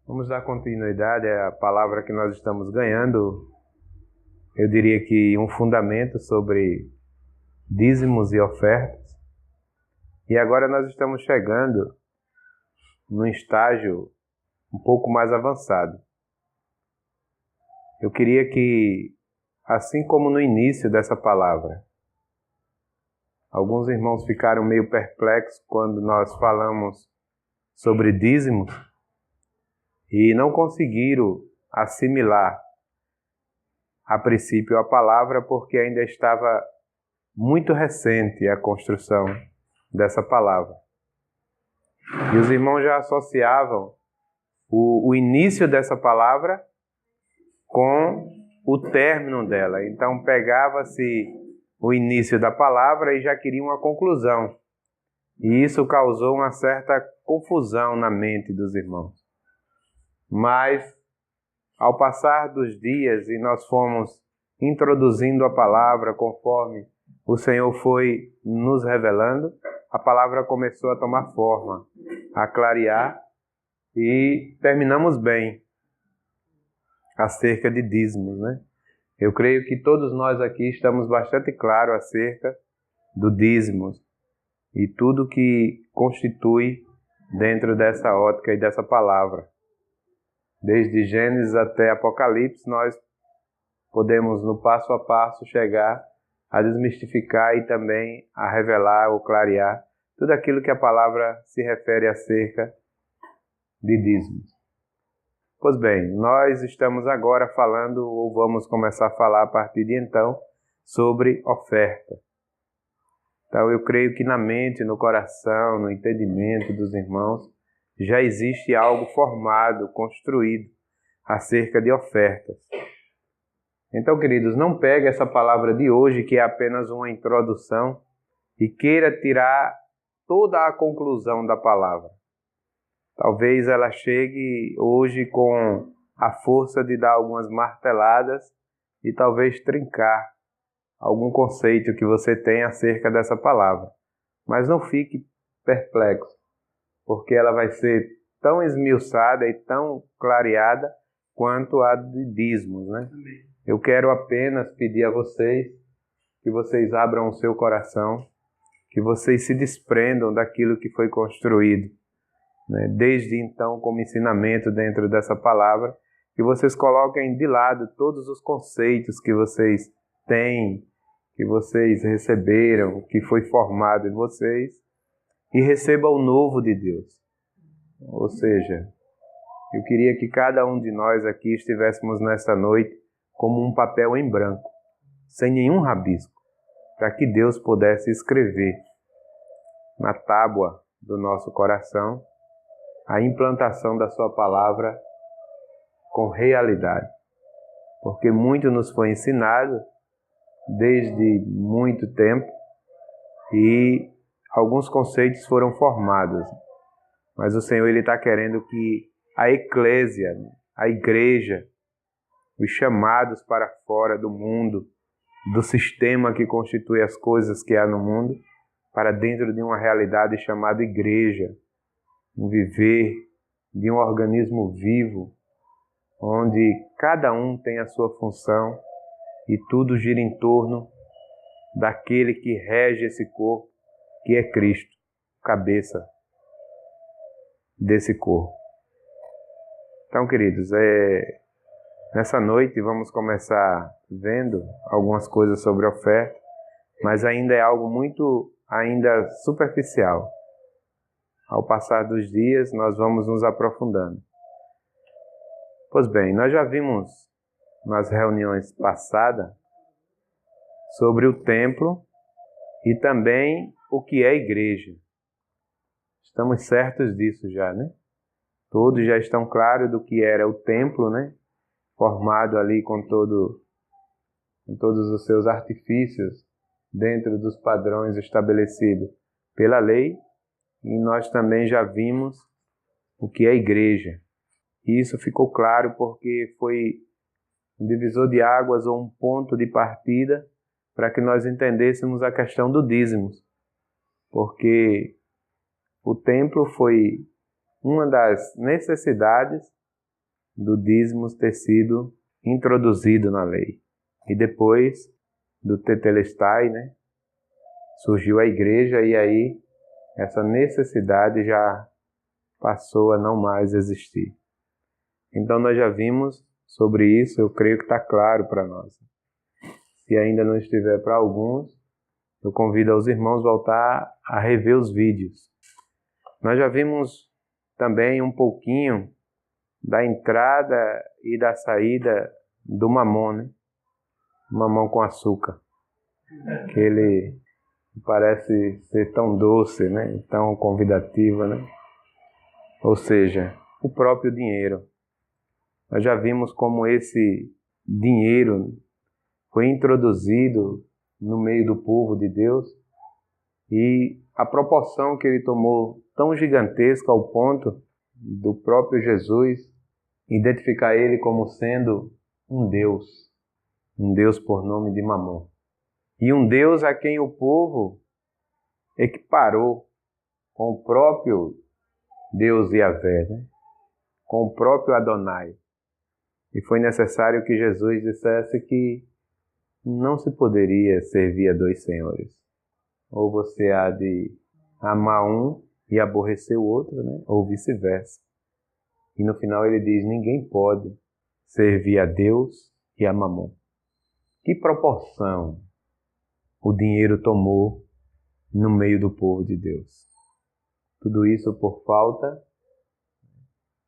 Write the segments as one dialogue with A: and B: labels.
A: Vamos dar continuidade à palavra que nós estamos ganhando. Eu diria que um fundamento sobre dízimos e ofertas. E agora nós estamos chegando num estágio um pouco mais avançado. Eu queria que, assim como no início dessa palavra, alguns irmãos ficaram meio perplexos quando nós falamos sobre dízimos e não conseguiram assimilar a princípio a palavra porque ainda estava muito recente a construção dessa palavra. E os irmãos já associavam o início dessa palavra com o término dela. Então pegava-se o início da palavra e já queriam uma conclusão. E isso causou uma certa confusão na mente dos irmãos. Mas, ao passar dos dias e nós fomos introduzindo a palavra conforme o Senhor foi nos revelando, a palavra começou a tomar forma, a clarear e terminamos bem acerca de dízimos, né? Eu creio que todos nós aqui estamos bastante claros acerca do dízimos e tudo que constitui dentro dessa ótica e dessa palavra. Desde Gênesis até Apocalipse, nós podemos, no passo a passo, chegar a desmistificar e também a revelar ou clarear tudo aquilo que a palavra se refere acerca de dízimos. Pois bem, nós estamos agora falando, ou vamos começar a falar a partir de então, sobre oferta. Então eu creio que na mente, no coração, no entendimento dos irmãos, já existe algo formado, construído acerca de ofertas. Então, queridos, não pegue essa palavra de hoje, que é apenas uma introdução, e queira tirar toda a conclusão da palavra. Talvez ela chegue hoje com a força de dar algumas marteladas e talvez trincar algum conceito que você tem acerca dessa palavra. Mas não fique perplexo, porque ela vai ser tão esmiuçada e tão clareada quanto a de dízimos, né? Eu quero apenas pedir a vocês que vocês abram o seu coração, que vocês se desprendam daquilo que foi construído, né, desde então como ensinamento dentro dessa palavra, que vocês coloquem de lado todos os conceitos que vocês têm, que vocês receberam, que foi formado em vocês, e recebam o novo de Deus. Ou seja, eu queria que cada um de nós aqui estivéssemos nesta noite como um papel em branco, sem nenhum rabisco, para que Deus pudesse escrever na tábua do nosso coração a implantação da sua palavra com realidade. Porque muito nos foi ensinado desde muito tempo e alguns conceitos foram formados. Mas o Senhor está querendo que a eclésia, a igreja, os chamados para fora do mundo, do sistema que constitui as coisas que há no mundo, para dentro de uma realidade chamada igreja, um viver de um organismo vivo, onde cada um tem a sua função e tudo gira em torno daquele que rege esse corpo, que é Cristo, cabeça desse corpo. Então, queridos, nessa noite vamos começar vendo algumas coisas sobre oferta, mas ainda é algo muito superficial. Ao passar dos dias, nós vamos nos aprofundando. Pois bem, nós já vimos nas reuniões passadas sobre o templo e também o que é igreja. Estamos certos disso já, né? Todos já estão claros do que era o templo, né? Formado ali com todos os seus artifícios dentro dos padrões estabelecidos pela lei. E nós também já vimos o que é a igreja. E isso ficou claro porque foi um divisor de águas ou um ponto de partida para que nós entendêssemos a questão do dízimos. Porque o templo foi uma das necessidades do dízimos ter sido introduzido na lei. E depois do Tetelestai, né, surgiu a igreja e aí essa necessidade já passou a não mais existir. Então nós já vimos sobre isso, eu creio que está claro para nós. Se ainda não estiver para alguns, eu convido aos irmãos a voltar a rever os vídeos. Nós já vimos também um pouquinho da entrada e da saída do mamão, né? Mamão com açúcar. Que ele parece ser tão doce, né? Tão convidativo, né? Ou seja, o próprio dinheiro. Nós já vimos como esse dinheiro foi introduzido no meio do povo de Deus e a proporção que ele tomou tão gigantesca ao ponto do próprio Jesus identificar ele como sendo um Deus por nome de Mamon. E um Deus a quem o povo equiparou com o próprio Deus Yahvé, né? Com o próprio Adonai. E foi necessário que Jesus dissesse que não se poderia servir a dois senhores. Ou você há de amar um e aborrecer o outro, né? Ou vice-versa. E no final ele diz, ninguém pode servir a Deus e a Mamon. Que proporção o dinheiro tomou no meio do povo de Deus? Tudo isso por falta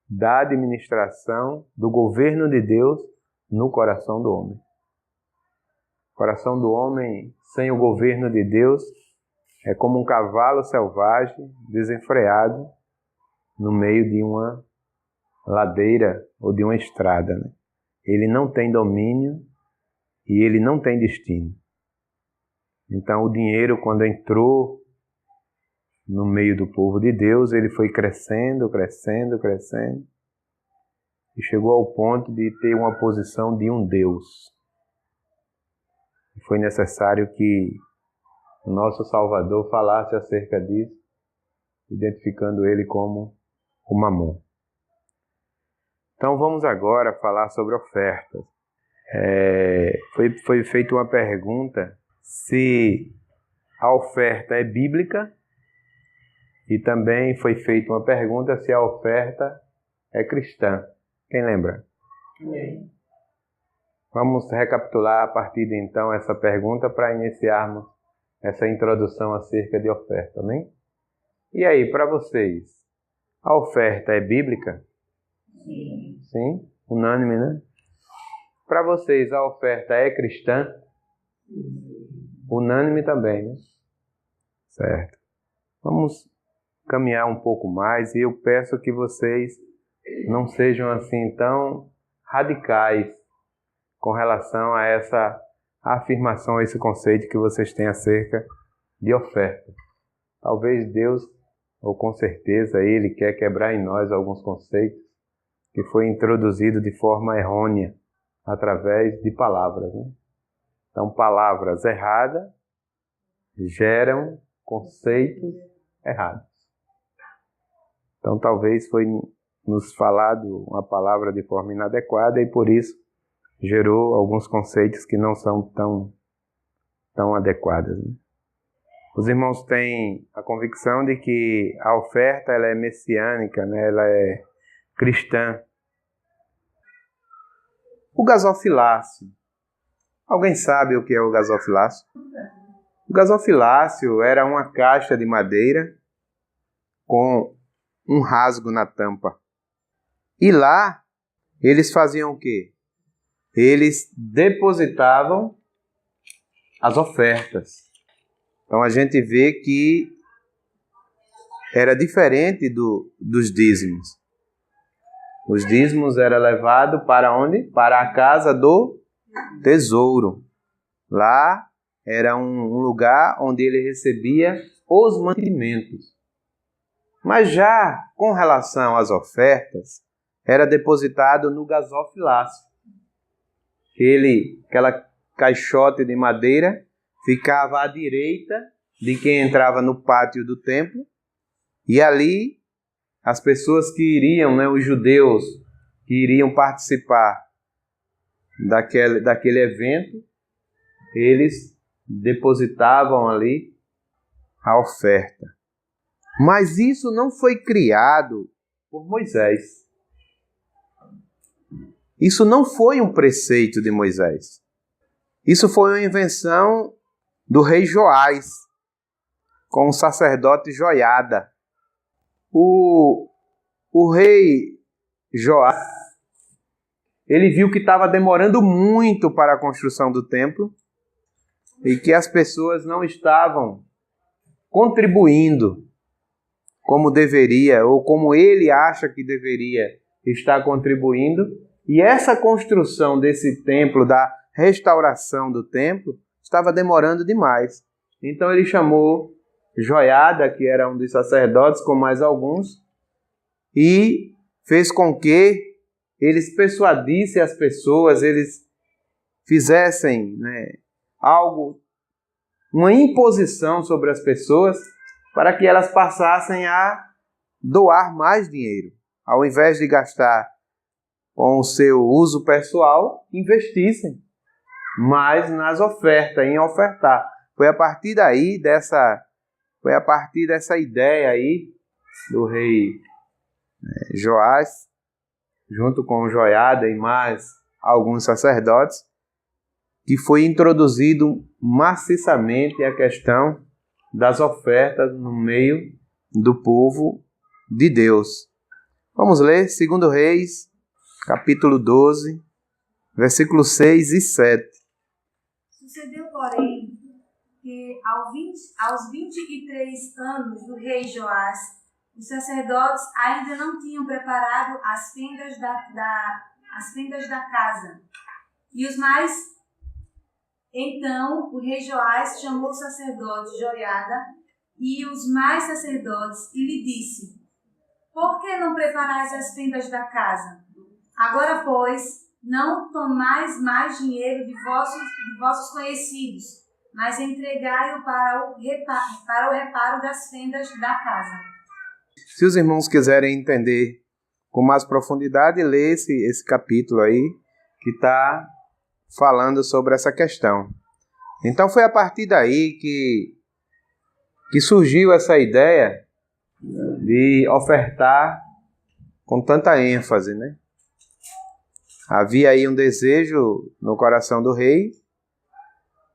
A: da administração do governo de Deus no coração do homem. O coração do homem sem o governo de Deus é como um cavalo selvagem, desenfreado, no meio de uma ladeira ou de uma estrada, né? Ele não tem domínio e ele não tem destino. Então o dinheiro, quando entrou no meio do povo de Deus, ele foi crescendo, crescendo, crescendo, e chegou ao ponto de ter uma posição de um Deus. E foi necessário que o nosso Salvador falasse acerca disso, identificando ele como o Mamon. Então vamos agora falar sobre ofertas. Foi feita uma pergunta se a oferta é bíblica e também foi feita uma pergunta se a oferta é cristã. Quem lembra?
B: Amém.
A: Vamos recapitular a partir de então essa pergunta para iniciarmos essa introdução acerca de oferta, amém? E aí, para vocês, a oferta é bíblica?
B: Sim.
A: Sim? Unânime, né? Para vocês, a oferta é cristã? Unânime também, né? Certo. Vamos caminhar um pouco mais e eu peço que vocês não sejam assim tão radicais com relação a essa afirmação, a esse conceito que vocês têm acerca de oferta. Talvez Deus, ou com certeza Ele quer quebrar em nós alguns conceitos que foi introduzido de forma errônea através de palavras, né? Então, palavras erradas geram conceitos errados. Então, talvez foi nos falado uma palavra de forma inadequada e por isso gerou alguns conceitos que não são tão adequados, né? Os irmãos têm a convicção de que a oferta ela é messiânica, né? Ela é cristã. O gasofilácio. Alguém sabe o que é o gasofilácio? O gasofilácio era uma caixa de madeira com um rasgo na tampa. E lá eles faziam o quê? Eles depositavam as ofertas. Então a gente vê que era diferente dos dízimos. Os dízimos eram levados para onde? Para a casa do tesouro. Lá era um lugar onde ele recebia os mantimentos. Mas já com relação às ofertas, era depositado no gasofilácio. Aquela caixote de madeira ficava à direita de quem entrava no pátio do templo. E ali, as pessoas que iriam, né, os judeus, que iriam participar daquele evento, eles depositavam ali a oferta. Mas isso não foi criado por Moisés. Isso não foi um preceito de Moisés. Isso foi uma invenção do rei Joás, com o sacerdote Joiada. O rei Joás, ele viu que estava demorando muito para a construção do templo e que as pessoas não estavam contribuindo como deveria, ou como ele acha que deveria estar contribuindo. E essa construção desse templo, da restauração do templo, estava demorando demais. Então ele chamou Joiada, que era um dos sacerdotes, com mais alguns, e fez com que eles persuadissem as pessoas, eles fizessem algo, uma imposição sobre as pessoas, para que elas passassem a doar mais dinheiro. Ao invés de gastar com o seu uso pessoal, investissem mais nas ofertas, em ofertar. Foi a partir dessa ideia aí do rei Joás, junto com Joiada e mais alguns sacerdotes, que foi introduzido maciçamente a questão das ofertas no meio do povo de Deus. Vamos ler 2 Reis, capítulo 12, versículos 6 e 7.
C: Sucedeu, porém, que aos 23 anos do rei Joás, os sacerdotes ainda não tinham preparado as fendas da casa. Então o rei Joás chamou o sacerdote Joiada e os mais sacerdotes e lhe disse: por que não preparais as fendas da casa? Agora, pois, não tomais mais dinheiro de vossos conhecidos, mas entregai-o para o reparo das fendas da casa.
A: Se os irmãos quiserem entender com mais profundidade, lê esse capítulo aí, que está falando sobre essa questão. Então foi a partir daí que surgiu essa ideia de ofertar com tanta ênfase, né? Havia aí um desejo no coração do rei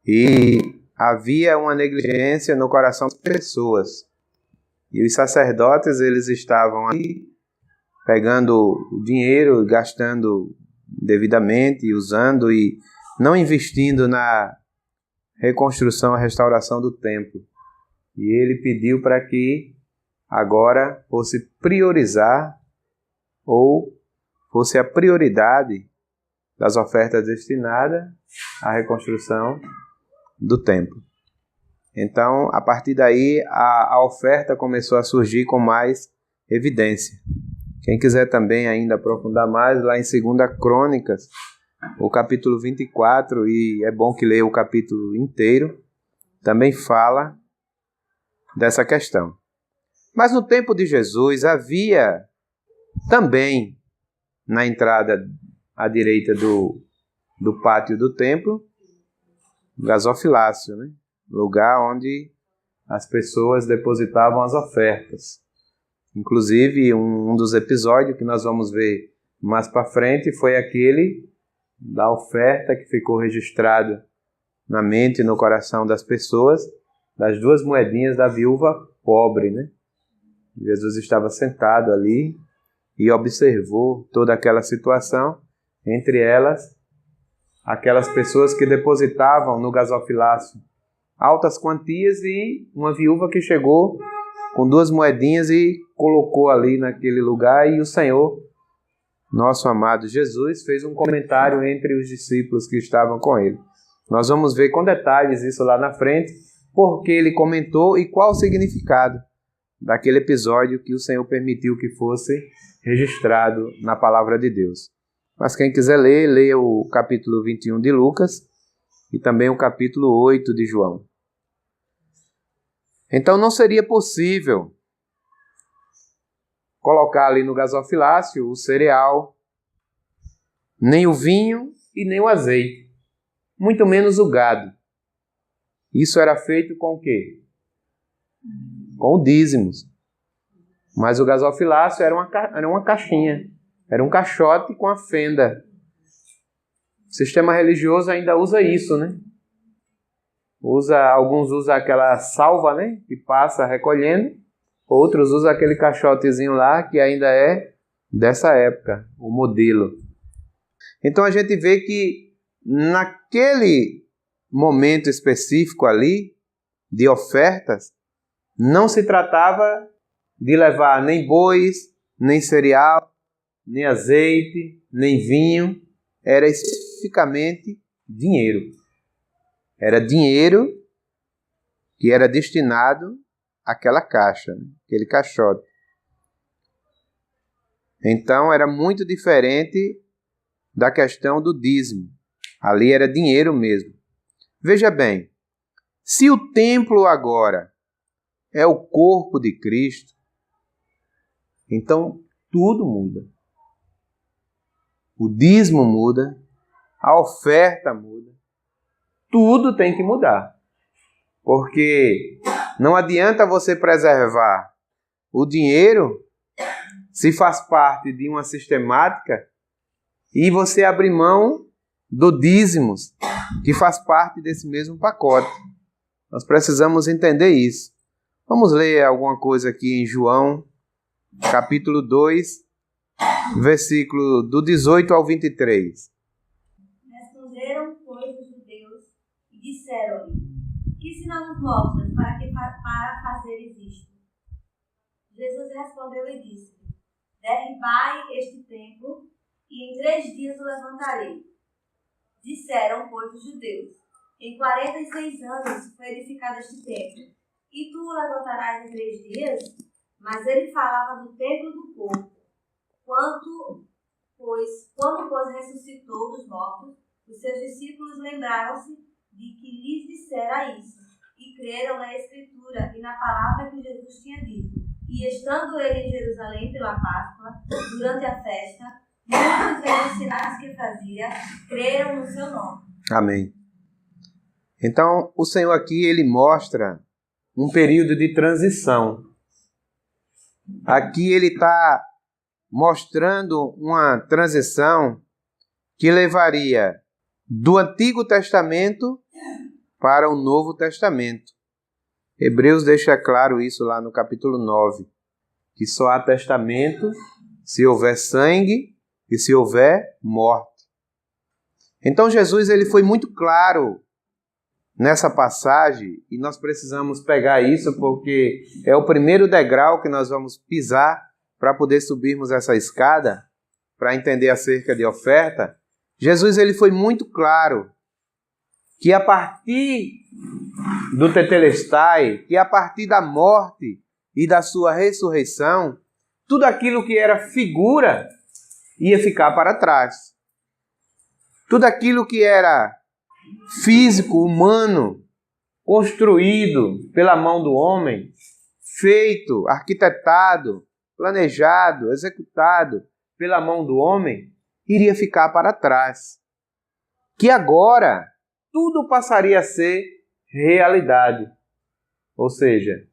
A: e havia uma negligência no coração das pessoas. E os sacerdotes, eles estavam aí pegando o dinheiro, gastando devidamente, usando e não investindo na reconstrução, a restauração do templo. E ele pediu para que agora fosse priorizar ou fosse a prioridade das ofertas destinadas à reconstrução do templo. Então, a partir daí, a oferta começou a surgir com mais evidência. Quem quiser também ainda aprofundar mais, lá em 2 Crônicas, o capítulo 24, e é bom que leia o capítulo inteiro, também fala dessa questão. Mas no tempo de Jesus havia também, na entrada à direita do pátio do templo, gasofilácio, né? Lugar onde as pessoas depositavam as ofertas. Inclusive, um dos episódios que nós vamos ver mais para frente foi aquele da oferta que ficou registrado na mente e no coração das pessoas, das 2 moedinhas da viúva pobre, né? Jesus estava sentado ali e observou toda aquela situação, entre elas, aquelas pessoas que depositavam no gasofilácio altas quantias e uma viúva que chegou com 2 moedinhas e colocou ali naquele lugar, e o Senhor, nosso amado Jesus, fez um comentário entre os discípulos que estavam com ele. Nós vamos ver com detalhes isso lá na frente, porque ele comentou e qual o significado daquele episódio que o Senhor permitiu que fosse registrado na palavra de Deus. Mas quem quiser ler, leia o capítulo 21 de Lucas e também o capítulo 8 de João. Então não seria possível colocar ali no gasofilácio o cereal, nem o vinho e nem o azeite, muito menos o gado. Isso era feito com o quê? Com o dízimos. Mas o gasofilácio era uma caixinha, era um caixote com a fenda. O sistema religioso ainda usa isso, né? Alguns usam aquela salva, né? Que passa recolhendo. Outros usam aquele caixotezinho lá, que ainda é dessa época, o modelo. Então a gente vê que naquele momento específico ali, de ofertas, não se tratava de levar nem bois, nem cereal, nem azeite, nem vinho. Era especificamente dinheiro. Era dinheiro que era destinado àquela caixa, aquele caixote. Então era muito diferente da questão do dízimo. Ali era dinheiro mesmo. Veja bem, se o templo agora é o corpo de Cristo, então tudo muda. O dízimo muda, a oferta muda, tudo tem que mudar. Porque não adianta você preservar o dinheiro se faz parte de uma sistemática e você abrir mão do dízimos, que faz parte desse mesmo pacote. Nós precisamos entender isso. Vamos ler alguma coisa aqui em João, capítulo 2, versículo do 18 ao 23.
C: Responderam, pois, os judeus e disseram-lhe: que sinal nos mostras para fazeres isto? Jesus respondeu e disse: derribai este templo e em 3 dias o levantarei. Disseram, pois, os judeus: em 46 anos foi edificado este templo, e tu o levantarás em 3 dias? Mas ele falava do templo do corpo. Quando, pois, ressuscitou dos mortos, os seus discípulos lembraram-se de que lhes dissera isso, e creram na Escritura e na palavra que Jesus tinha dito. E estando ele em Jerusalém pela Páscoa, durante a festa, muitos vendo os sinais que fazia, creram no seu nome.
A: Amém. Então, o Senhor aqui, ele mostra um período de transição. Aqui ele está mostrando uma transição que levaria do Antigo Testamento para o Novo Testamento. Hebreus deixa claro isso lá no capítulo 9, que só há testamento se houver sangue e se houver morte. Então Jesus ele foi muito claro nessa passagem e nós precisamos pegar isso porque é o primeiro degrau que nós vamos pisar para poder subirmos essa escada, para entender acerca de oferta. Jesus ele foi muito claro que a partir do Tetelestai, que a partir da morte e da sua ressurreição, tudo aquilo que era figura ia ficar para trás. Tudo aquilo que era físico, humano, construído pela mão do homem, feito, arquitetado, planejado, executado pela mão do homem, iria ficar para trás. Que agora tudo passaria a ser realidade. Ou seja,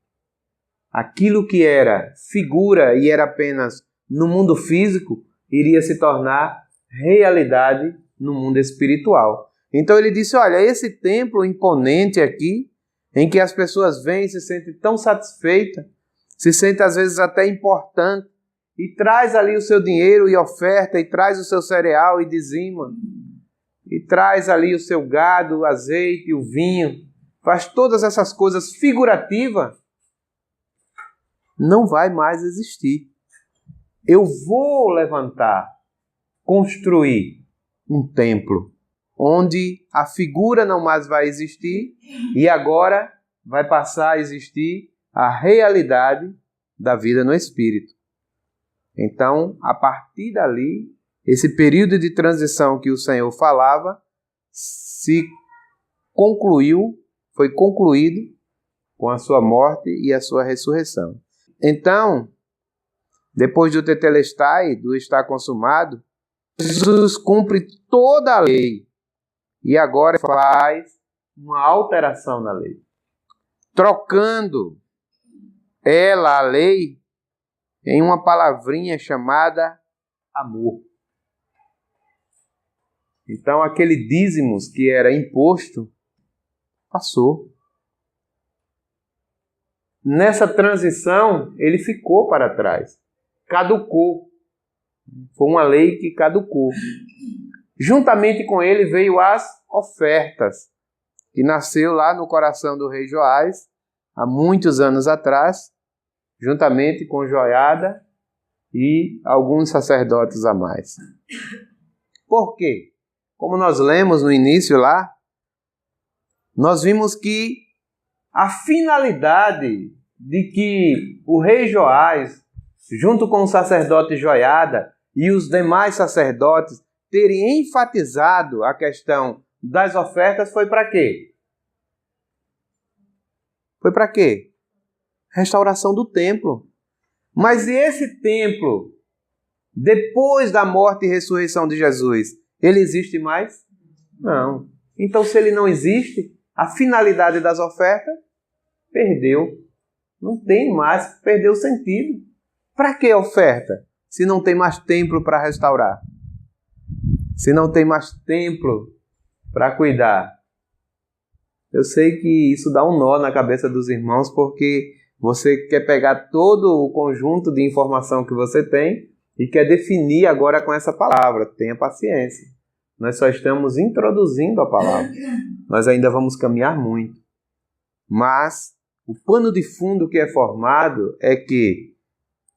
A: aquilo que era figura e era apenas no mundo físico, iria se tornar realidade no mundo espiritual. Então ele disse, olha, esse templo imponente aqui, em que as pessoas vêm e se sentem tão satisfeitas, se sentem às vezes até importante, e traz ali o seu dinheiro e oferta, e traz o seu cereal e dizima, e traz ali o seu gado, o azeite, o vinho, faz todas essas coisas figurativas, não vai mais existir. Eu vou levantar, construir um templo, onde a figura não mais vai existir e agora vai passar a existir a realidade da vida no Espírito. Então, a partir dali, esse período de transição que o Senhor falava, foi concluído com a sua morte e a sua ressurreição. Então, depois do Tetelestai, do estar consumado, Jesus cumpre toda a lei e agora faz uma alteração na lei, trocando ela, a lei, em uma palavrinha chamada amor. Então, aquele dízimos que era imposto, passou. Nessa transição, ele ficou para trás. Caducou. Foi uma lei que caducou. Juntamente com ele veio as ofertas, que nasceu lá no coração do rei Joás, há muitos anos atrás, juntamente com Joiada e alguns sacerdotes a mais. Por quê? Como nós lemos no início lá, nós vimos que a finalidade de que o rei Joás, junto com o sacerdote Joiada e os demais sacerdotes, terem enfatizado a questão das ofertas foi para quê? Foi para quê? Restauração do templo. Mas e esse templo, depois da morte e ressurreição de Jesus, ele existe mais? Não. Então, se ele não existe, a finalidade das ofertas perdeu. Não tem mais, perdeu o sentido. Para que oferta? Se não tem mais templo para restaurar? Se não tem mais templo para cuidar? Eu sei que isso dá um nó na cabeça dos irmãos, porque você quer pegar todo o conjunto de informação que você tem e quer definir agora com essa palavra. Tenha paciência. Nós só estamos introduzindo a palavra. Nós ainda vamos caminhar muito. Mas o pano de fundo que é formado é que,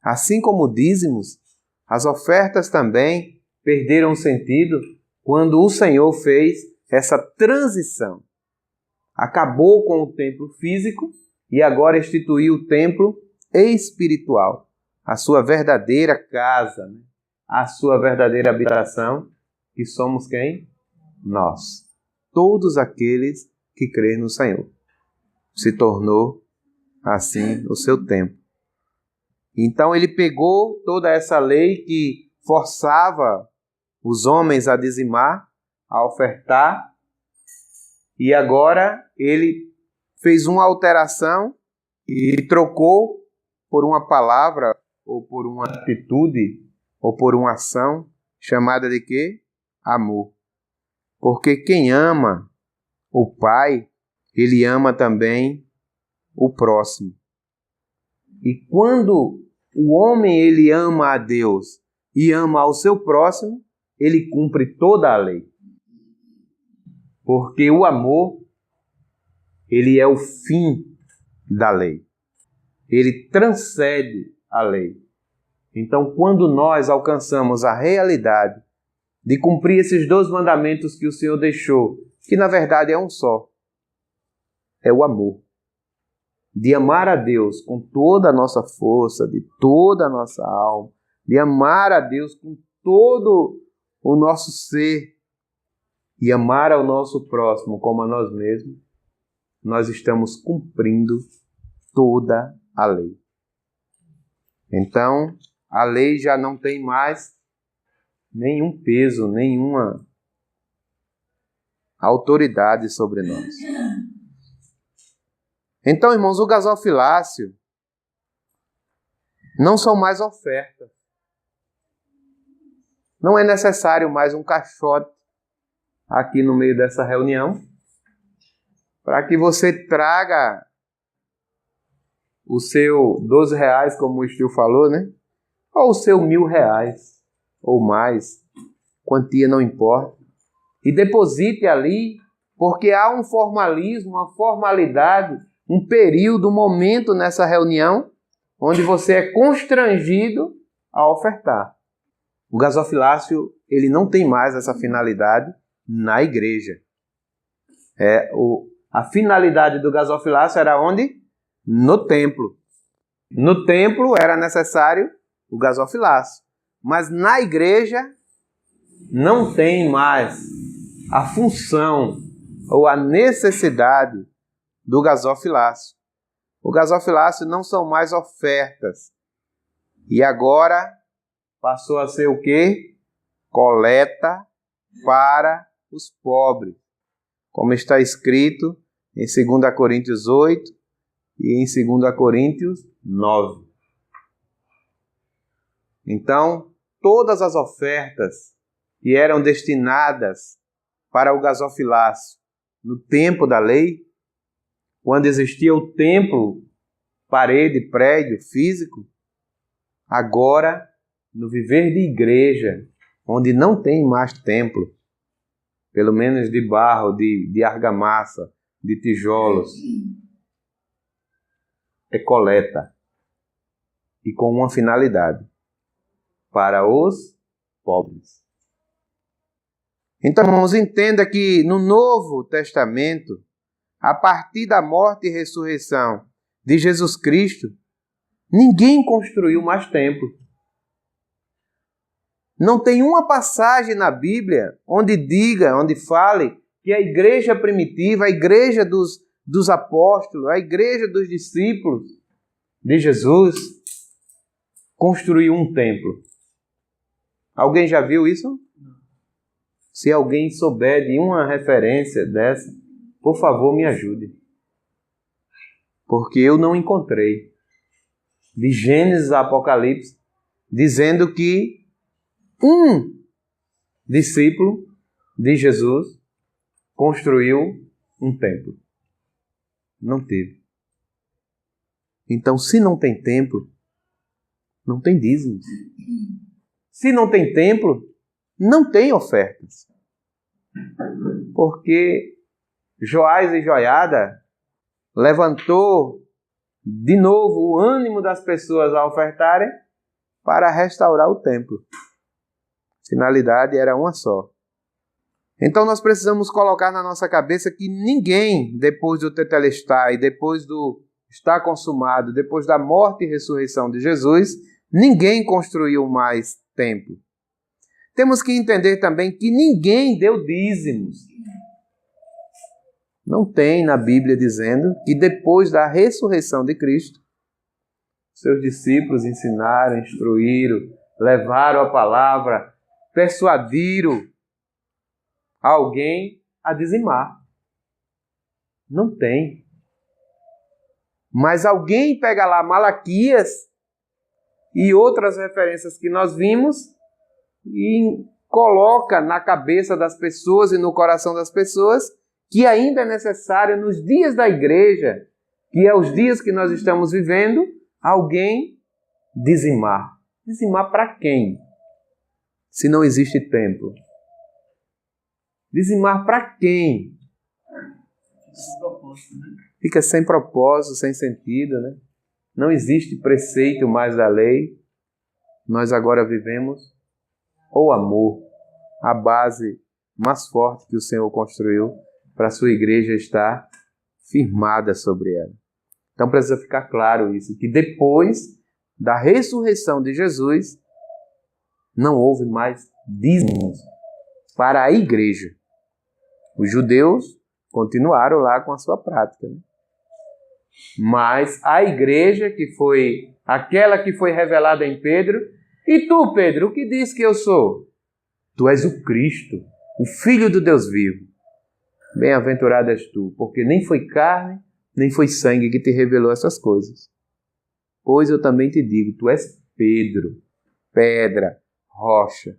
A: assim como dízimos, as ofertas também perderam sentido quando o Senhor fez essa transição. Acabou com o templo físico e agora instituiu o templo espiritual, a sua verdadeira casa, né? A sua verdadeira habitação, que somos quem? Nós. Todos aqueles que creem no Senhor. Se tornou, assim, o seu templo. Então ele pegou toda essa lei que forçava os homens a dizimar, a ofertar, e agora ele fez uma alteração e trocou por uma palavra, ou por uma atitude, ou por uma ação, chamada de quê? Amor. Porque quem ama o Pai, ele ama também o próximo. E quando o homem ele ama a Deus e ama ao seu próximo, ele cumpre toda a lei. Porque o amor, ele é o fim da lei. Ele transcende a lei. Então, quando nós alcançamos a realidade de cumprir esses 2 mandamentos que o Senhor deixou, que na verdade é um só, é o amor. De amar a Deus com toda a nossa força, de toda a nossa alma, de amar a Deus com todo o nosso ser e amar ao nosso próximo como a nós mesmos, nós estamos cumprindo toda a lei. Então, a lei já não tem mais nenhum peso, nenhuma autoridade sobre nós. Então, irmãos, o gasofilácio não são mais ofertas. Não é necessário mais um caixote aqui no meio dessa reunião para que você traga o seu 12 reais, como o Estil falou, né? Ou o seu 1.000 reais ou mais, quantia não importa, e deposite ali, porque há um formalismo, uma formalidade, um período, um momento nessa reunião onde você é constrangido a ofertar. O gasofilácio, ele não tem mais essa finalidade na igreja. A finalidade do gasofilácio era onde? No templo. No templo era necessário o gasofilácio. Mas na igreja não tem mais a função ou a necessidade do gasofilácio. O gasofilácio não são mais ofertas. E agora passou a ser o quê? coleta para os pobres, como está escrito em 2 Coríntios 8 e em 2 Coríntios 9. Então, todas as ofertas que eram destinadas para o gasofilácio no tempo da lei, quando existia o templo, parede, prédio físico, agora, no viver de igreja, onde não tem mais templo, pelo menos de barro, de argamassa, de tijolos, é coleta. E com uma finalidade: para os pobres. Então, irmãos, entenda que no Novo Testamento, a partir da morte e ressurreição de Jesus Cristo, ninguém construiu mais templo. Não tem uma passagem na Bíblia onde diga, onde fale que a igreja primitiva, a igreja dos apóstolos, a igreja dos discípulos de Jesus construiu um templo. Alguém já viu isso? Se alguém souber de uma referência dessa, por favor, me ajude. Porque eu não encontrei. De Gênesis a Apocalipse, dizendo que um discípulo de Jesus construiu um templo. Não teve. Então, se não tem templo, não tem dízimos. Se não tem templo, não tem ofertas. Porque Joás e Joiada levantou de novo o ânimo das pessoas a ofertarem para restaurar o templo. A finalidade era uma só. Então nós precisamos colocar na nossa cabeça que ninguém, depois do tetelestai, depois do estar consumado, depois da morte e ressurreição de Jesus, ninguém construiu mais templo. Temos que entender também que ninguém deu dízimos. Não tem na Bíblia dizendo que depois da ressurreição de Cristo, seus discípulos ensinaram, instruíram, levaram a palavra, persuadiram alguém a dizimar. Não tem. Mas alguém pega lá Malaquias e outras referências que nós vimos e coloca na cabeça das pessoas e no coração das pessoas que ainda é necessário nos dias da igreja, que é os dias que nós estamos vivendo, alguém dizimar. Dizimar para quem? Se não existe templo. Dizimar para quem? Fica sem propósito, sem sentido, né? Não existe preceito mais da lei. Nós agora vivemos o amor, a base mais forte que o Senhor construiu para a sua igreja estar firmada sobre ela. Então precisa ficar claro isso, que depois da ressurreição de Jesus, não houve mais dízimos para a igreja. Os judeus continuaram lá com a sua prática, né? Mas a igreja, que foi aquela que foi revelada em Pedro, e tu, Pedro, o que diz que eu sou? Tu és o Cristo, o Filho do Deus vivo. Bem-aventurado és tu, porque nem foi carne, nem foi sangue que te revelou essas coisas. Pois eu também te digo, tu és Pedro, pedra, rocha,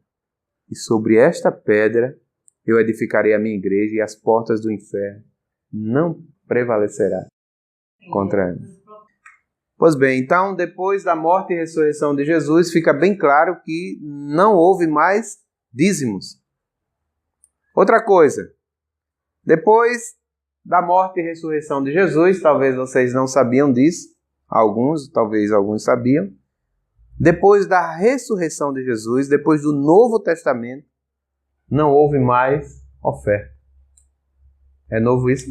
A: e sobre esta pedra eu edificarei a minha igreja, e as portas do inferno não prevalecerá contra ela. Pois bem, então, depois da morte e ressurreição de Jesus, fica bem claro que não houve mais dízimos. Outra coisa, depois da morte e ressurreição de Jesus, talvez vocês não sabiam disso, talvez alguns sabiam, depois da ressurreição de Jesus, depois do Novo Testamento, não houve mais oferta. É novo isso?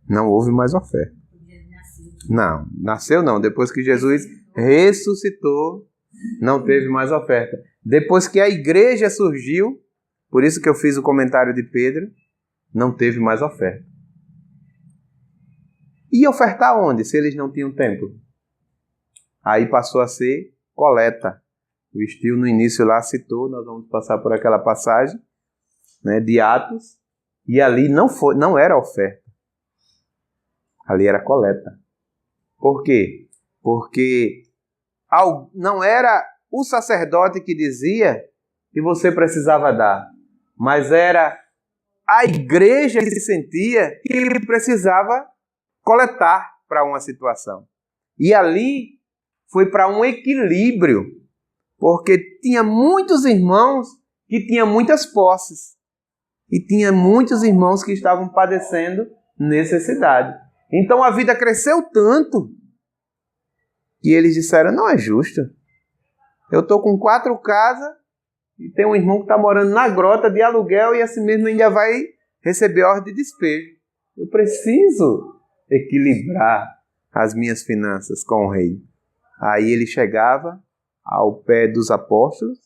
A: Não houve mais oferta. Não, nasceu não. Depois que Jesus ressuscitou, não teve mais oferta. Depois que a igreja surgiu, por isso que eu fiz o comentário de Pedro, não teve mais oferta. E ofertar onde, se eles não tinham templo? Aí passou a ser coleta. O Estilo no início lá citou, nós vamos passar por aquela passagem, né, de Atos, e ali não era oferta, ali era coleta. Por quê? Porque não era o sacerdote que dizia que você precisava dar, mas era a igreja que se sentia que ele precisava coletar para uma situação. E ali foi para um equilíbrio, porque tinha muitos irmãos que tinham muitas posses e tinha muitos irmãos que estavam padecendo necessidade. Então a vida cresceu tanto que eles disseram, não é justo. Eu estou com 4 casas e tem um irmão que está morando na grota de aluguel e assim mesmo ainda vai receber ordem de despejo. Eu preciso equilibrar as minhas finanças com o rei. Aí ele chegava ao pé dos apóstolos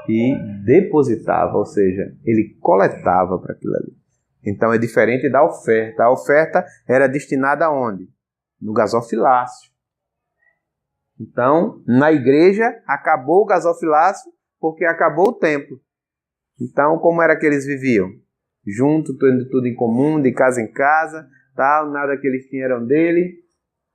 A: e depositava, ou seja, ele coletava para aquilo ali. Então é diferente da oferta. A oferta era destinada aonde? No gasofilácio. Então, na igreja, acabou o gasofilácio porque acabou o templo. Então, como era que eles viviam? Junto, tendo tudo em comum, de casa em casa, tal, nada que eles tinham era dele,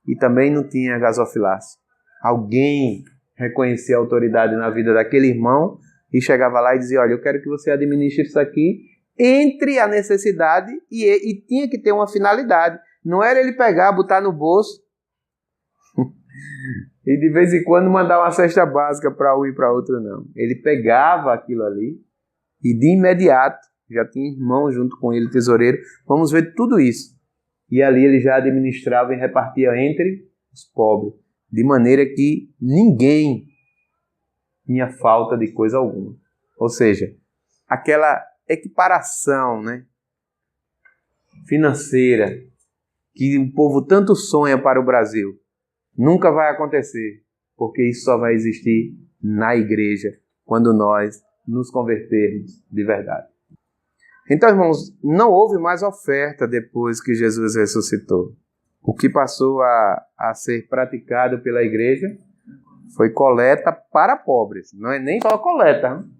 A: e também não tinha gasofilácio. Alguém reconhecia a autoridade na vida daquele irmão e chegava lá e dizia, olha, eu quero que você administre isso aqui entre a necessidade e tinha que ter uma finalidade. Não era ele pegar, botar no bolso e de vez em quando mandar uma cesta básica para um e para outro, não. Ele pegava aquilo ali e de imediato, já tinha irmão junto com ele, tesoureiro, vamos ver tudo isso. E ali ele já administrava e repartia entre os pobres, de maneira que ninguém tinha falta de coisa alguma. Ou seja, aquela equiparação, né, financeira que o povo tanto sonha para o Brasil, nunca vai acontecer, porque isso só vai existir na igreja, quando nós nos convertermos de verdade. Então, irmãos, não houve mais oferta depois que Jesus ressuscitou. O que passou a ser praticado pela igreja foi coleta para pobres. Não é nem só coleta, hein?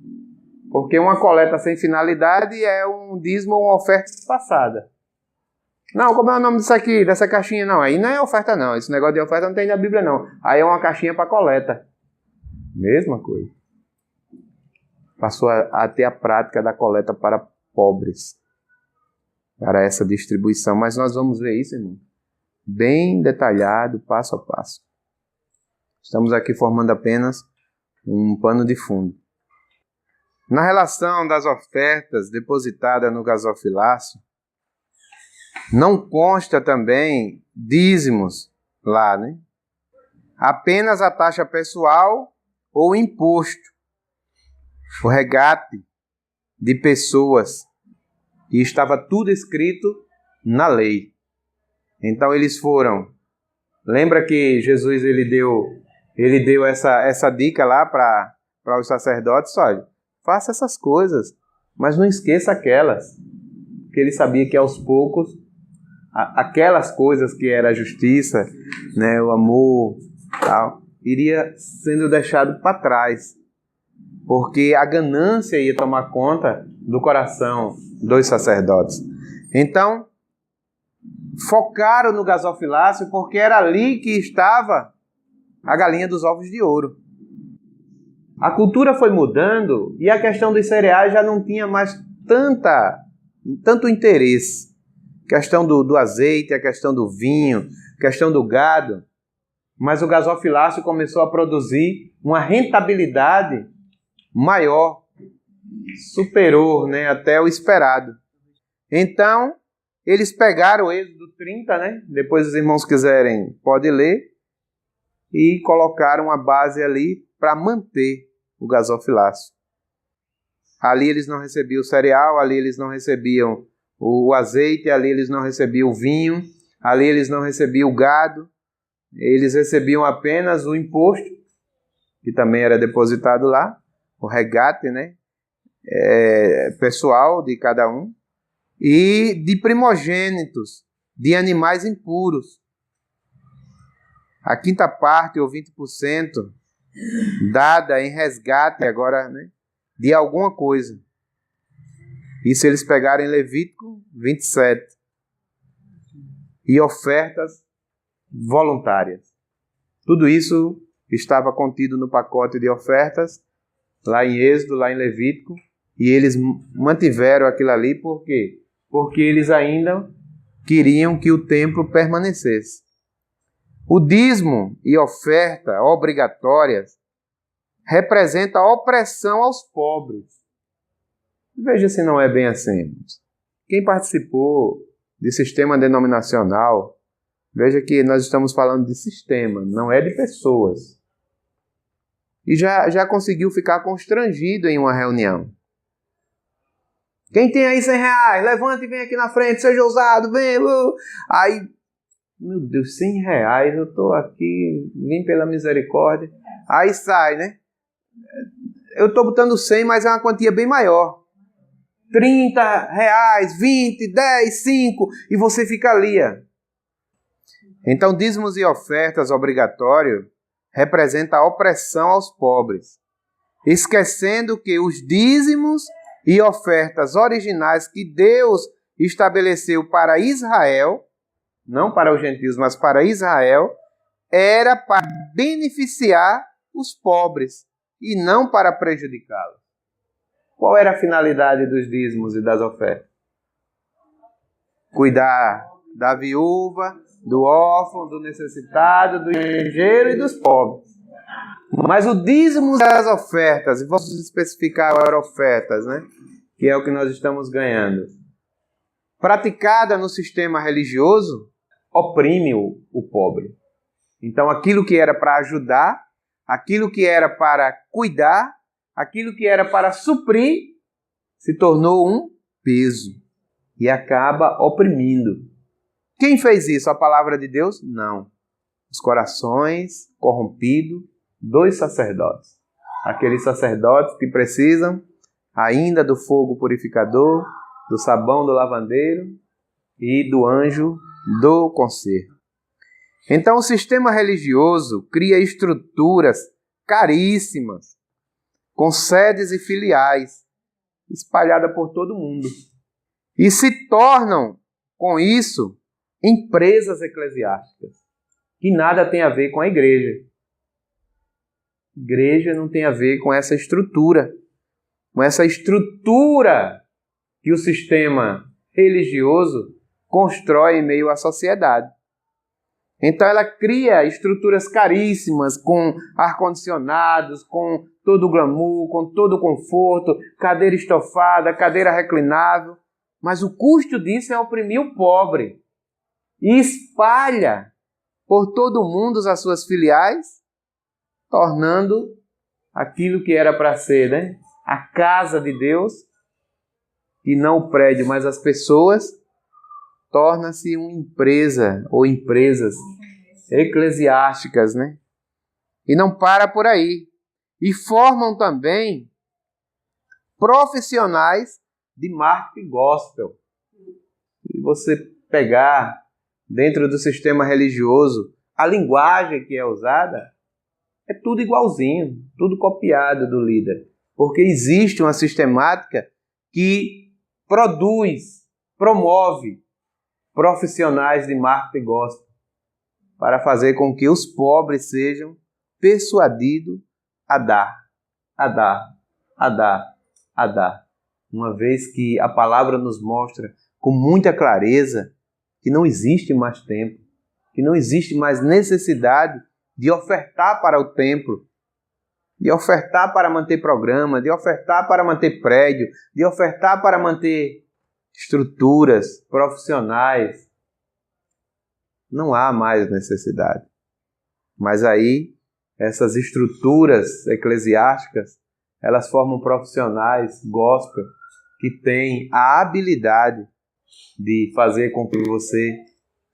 A: Porque uma coleta sem finalidade é um dízimo ou uma oferta passada. Não, como é o nome disso aqui, dessa caixinha? Não, aí não é oferta não. Esse negócio de oferta não tem na Bíblia não. Aí é uma caixinha para coleta. Mesma coisa. Passou a ter a prática da coleta para pobres. Para essa distribuição. Mas nós vamos ver isso, irmão, bem detalhado, passo a passo. Estamos aqui formando apenas um pano de fundo. Na relação das ofertas depositadas no gasofilácio, não consta também dízimos lá, né? Apenas a taxa pessoal ou imposto, o resgate de pessoas, e estava tudo escrito na lei. Então eles foram. Lembra que Jesus ele deu essa dica lá para os sacerdotes, olha, faça essas coisas, mas não esqueça aquelas, porque ele sabia que aos poucos aquelas coisas que era a justiça, né, o amor, tal, iria sendo deixado para trás, porque a ganância ia tomar conta do coração dos sacerdotes. Então, focaram no gasofilácio porque era ali que estava a galinha dos ovos de ouro. A cultura foi mudando e a questão dos cereais já não tinha mais tanto interesse. A questão do azeite, a questão do vinho, a questão do gado. Mas o gasofilácio começou a produzir uma rentabilidade maior, superou, né, até o esperado. Então, eles pegaram o Êxodo 30, né? Depois os irmãos quiserem, pode ler, e colocaram a base ali para manter o gasofilácio. Ali eles não recebiam o cereal, ali eles não recebiam o azeite, ali eles não recebiam o vinho, ali eles não recebiam o gado, eles recebiam apenas o imposto, que também era depositado lá, o resgate, né? Pessoal de cada um, e de primogênitos, de animais impuros. A quinta parte, ou 20%, dada em resgate agora, né, de alguma coisa. Isso eles pegaram em Levítico 27. E ofertas voluntárias. Tudo isso estava contido no pacote de ofertas, lá em Êxodo, lá em Levítico, e eles mantiveram aquilo ali, por quê? Porque eles ainda queriam que o templo permanecesse. O dízimo e oferta obrigatórias representa a opressão aos pobres. Veja se não é bem assim. Quem participou de sistema denominacional, veja que nós estamos falando de sistema, não é de pessoas. E já conseguiu ficar constrangido em uma reunião. Quem tem aí 100 reais, levante e vem aqui na frente, seja ousado, vem. Aí, meu Deus, 100 reais, eu estou aqui, vim pela misericórdia. Aí sai, né? Eu estou botando 100, mas é uma quantia bem maior. 30 reais, 20, 10, 5, e você fica ali. Então, dízimos e ofertas obrigatórios representam a opressão aos pobres, esquecendo que os dízimos e ofertas originais que Deus estabeleceu para Israel, não para os gentios, mas para Israel, era para beneficiar os pobres e não para prejudicá-los. Qual era a finalidade dos dízimos e das ofertas? Cuidar da viúva, do órfão, do necessitado, do estrangeiro e dos pobres. Mas o dízimo e as ofertas, e vamos especificar agora ofertas, né? Que é o que nós estamos ganhando. Praticada no sistema religioso, oprime o pobre. Então aquilo que era para ajudar, aquilo que era para cuidar, aquilo que era para suprir, se tornou um peso e acaba oprimindo. Quem fez isso? A palavra de Deus? Não. Os corações corrompidos dos sacerdotes. Aqueles sacerdotes que precisam ainda do fogo purificador, do sabão do lavandeiro e do anjo do conserto. Então o sistema religioso cria estruturas caríssimas, com sedes e filiais, espalhadas por todo o mundo. E se tornam, com isso, empresas eclesiásticas, que nada tem a ver com a igreja. Igreja não tem a ver com essa estrutura que o sistema religioso constrói em meio à sociedade. Então ela cria estruturas caríssimas, com ar-condicionados, com todo o glamour, com todo o conforto, cadeira estofada, cadeira reclinável. Mas o custo disso é oprimir o pobre. E espalha por todo o mundo as suas filiais, tornando aquilo que era para ser, né? A casa de Deus, e não o prédio, mas as pessoas, torna-se uma empresa ou empresas eclesiásticas, né? E não para por aí. E formam também profissionais de marketing gospel. Se você pegar dentro do sistema religioso a linguagem que é usada, é tudo igualzinho, tudo copiado do líder. Porque existe uma sistemática que produz, promove profissionais de marketing gospel para fazer com que os pobres sejam persuadidos a dar. Uma vez que a palavra nos mostra com muita clareza que não existe mais tempo, que não existe mais necessidade de ofertar para o templo, de ofertar para manter programa, de ofertar para manter prédio, de ofertar para manter estruturas profissionais. Não há mais necessidade. Mas aí, essas estruturas eclesiásticas, elas formam profissionais gospel que têm a habilidade de fazer com que você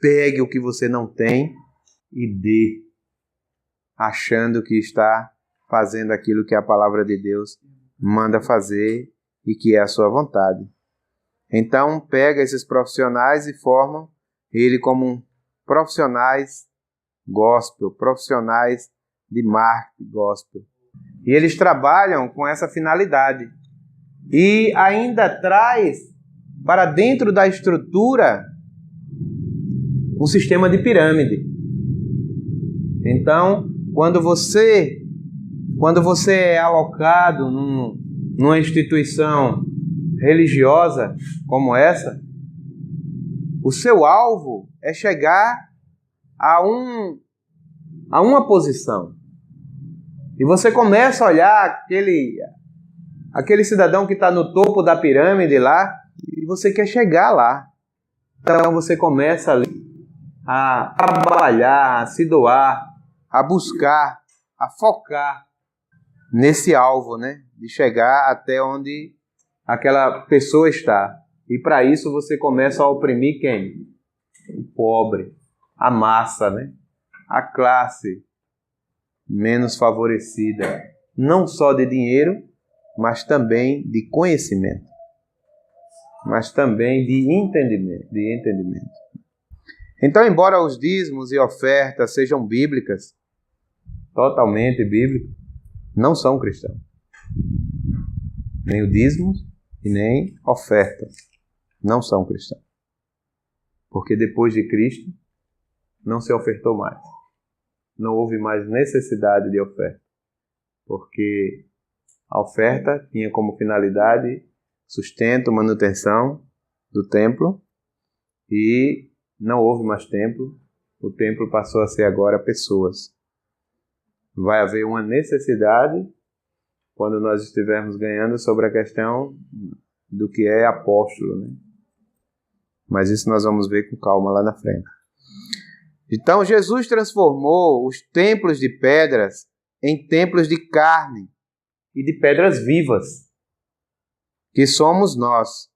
A: pegue o que você não tem e dê, achando que está fazendo aquilo que a palavra de Deus manda fazer e que é a sua vontade. Então, pega esses profissionais e formam ele como profissionais gospel, profissionais de marketing gospel. E eles trabalham com essa finalidade. E ainda traz para dentro da estrutura um sistema de pirâmide. Então, quando você é alocado numa instituição religiosa como essa, o seu alvo é chegar a uma posição. E você começa a olhar aquele cidadão que está no topo da pirâmide lá, e você quer chegar lá. Então você começa ali a trabalhar, a se doar, a buscar, a focar nesse alvo, né? De chegar até onde aquela pessoa está. E para isso você começa a oprimir quem? O pobre, a massa, né? A classe menos favorecida, não só de dinheiro, mas também de conhecimento, mas também de entendimento. Então, embora os dízimos e ofertas sejam bíblicas, totalmente bíblicas, não são cristãos. Nem o dízimo e nem ofertas não são cristãos. Porque depois de Cristo, não se ofertou mais. Não houve mais necessidade de oferta. Porque a oferta tinha como finalidade sustento, manutenção do templo, e não houve mais templo. O templo passou a ser agora pessoas. Vai haver uma necessidade quando nós estivermos ganhando sobre a questão do que é apóstolo, né? Mas isso nós vamos ver com calma lá na frente. Então Jesus transformou os templos de pedras em templos de carne e de pedras vivas, que somos nós.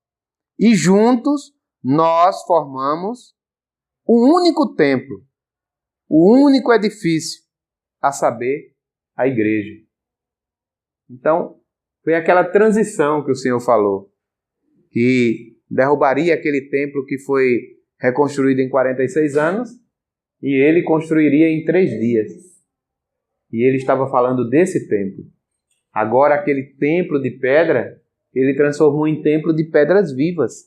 A: E juntos nós formamos o único templo, o único edifício, a saber, a igreja. Então, foi aquela transição que o Senhor falou, que derrubaria aquele templo que foi reconstruído em 46 anos e ele construiria em 3 dias. E ele estava falando desse templo. Agora, aquele templo de pedra, ele transformou em templo de pedras vivas.